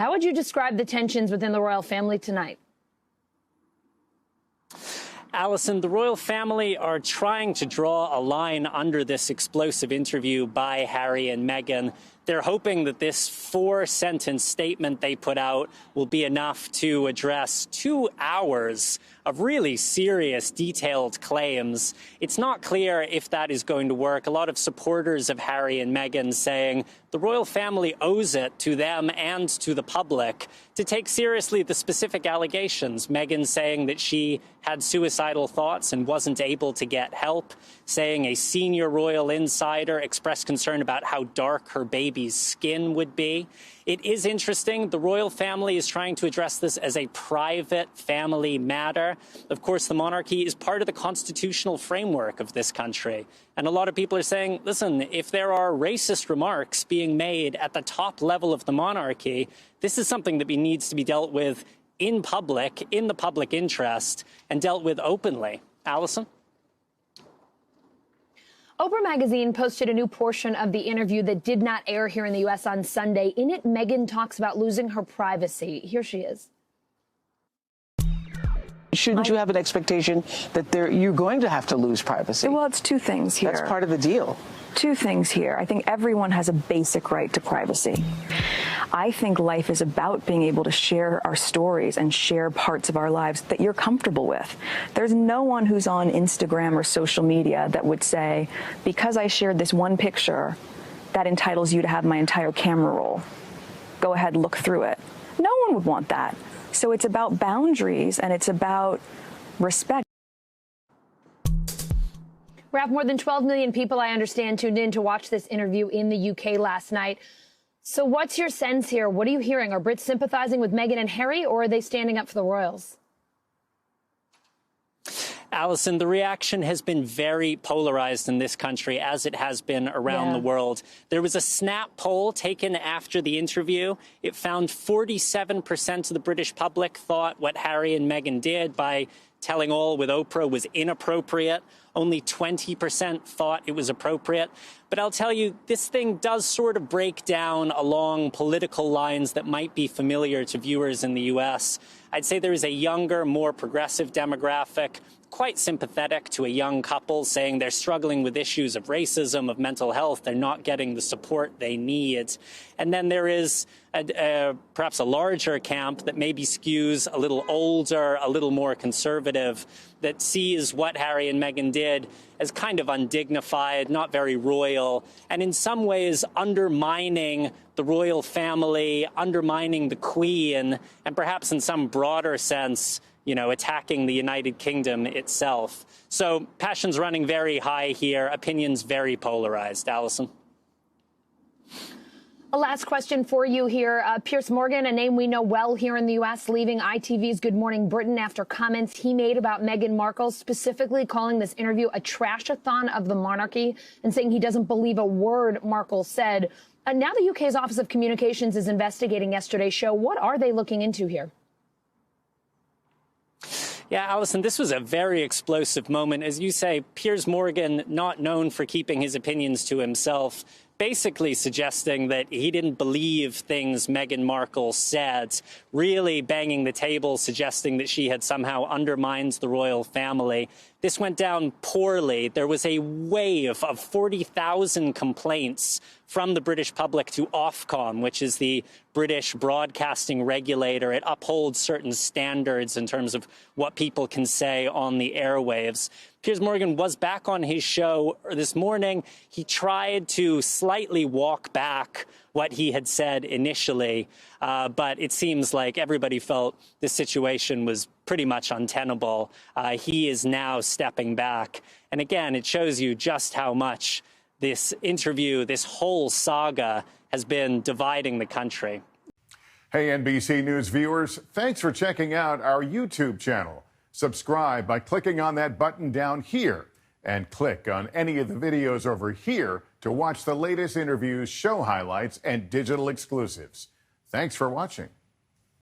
How would you describe the tensions within the royal family tonight? Allison, the royal family are trying to draw a line under this explosive interview by Harry and Meghan. They're hoping that this 4-sentence statement they put out will be enough to address 2 hours of really serious, detailed claims. It's not clear if that is going to work. A lot of supporters of Harry and Meghan saying the royal family owes it to them and to the public to take seriously the specific allegations. Meghan saying that she had suicidal thoughts and wasn't able to get help, saying a senior royal insider expressed concern about how dark her baby's skin would be. It is interesting. The royal family is trying to address this as a private family matter. Of course, the monarchy is part of the constitutional framework of this country. And a lot of people are saying, listen, if there are racist remarks being made at the top level of the monarchy, this is something that needs to be dealt with in public, in the public interest, and dealt with openly. Allison? Oprah Magazine posted a new portion of the interview that did not air here in the U.S. on Sunday. In it, Meghan talks about losing her privacy. Here she is. Shouldn't you have an expectation that you're going to have to lose privacy? Well, it's 2 things here. That's part of the deal. 2 things here. I think everyone has a basic right to privacy. I think life is about being able to share our stories and share parts of our lives that you're comfortable with. There's no one who's on Instagram or social media that would say, because I shared this one picture, that entitles you to have my entire camera roll. Go ahead, look through it. No one would want that. So it's about boundaries and it's about respect. Ralph, more than 12 million people, I understand, tuned in to watch this interview in the UK last night. So what's your sense here? What are you hearing? Are Brits sympathizing with Meghan and Harry, or are they standing up for the royals? Allison, the reaction has been very polarized in this country, as it has been around the world. There was a Snap poll taken after the interview. It found 47% of the British public thought what Harry and Meghan did by telling all with Oprah was inappropriate. Only 20% thought it was appropriate. But I'll tell you, this thing does sort of break down along political lines that might be familiar to viewers in the U.S. I'd say there is a younger, more progressive demographic, quite sympathetic to a young couple, saying they're struggling with issues of racism, of mental health. They're not getting the support they need. And then there is perhaps a larger camp that maybe skews a little older, a little more conservative, that sees what Harry and Meghan did as kind of undignified, not very royal, and in some ways undermining the royal family, undermining the Queen, and perhaps in some broader sense, you know, attacking the United Kingdom itself. So passions running very high here, opinions very polarized. Allison? A last question for you here. Piers Morgan, a name we know well here in the U.S., leaving ITV's Good Morning Britain after comments he made about Meghan Markle, specifically calling this interview a trash-a-thon of the monarchy and saying he doesn't believe a word Markle said. Now the UK's Office of Communications is investigating yesterday's show. What are they looking into here? Yeah, Allison, this was a very explosive moment. As you say, Piers Morgan, not known for keeping his opinions to himself, basically suggesting that he didn't believe things Meghan Markle said, really banging the table, suggesting that she had somehow undermined the royal family. This went down poorly. There was a wave of 40,000 complaints from the British public to Ofcom, which is the British broadcasting regulator. It upholds certain standards in terms of what people can say on the airwaves. Piers Morgan was back on his show this morning. He tried to slightly walk back what he had said initially, but it seems like everybody felt this situation was pretty much untenable. He is now stepping back. And again, it shows you just how much this interview, this whole saga, has been dividing the country. Hey, NBC News viewers, thanks for checking out our YouTube channel. Subscribe by clicking on that button down here and click on any of the videos over here to watch the latest interviews, show highlights, and digital exclusives. Thanks for watching.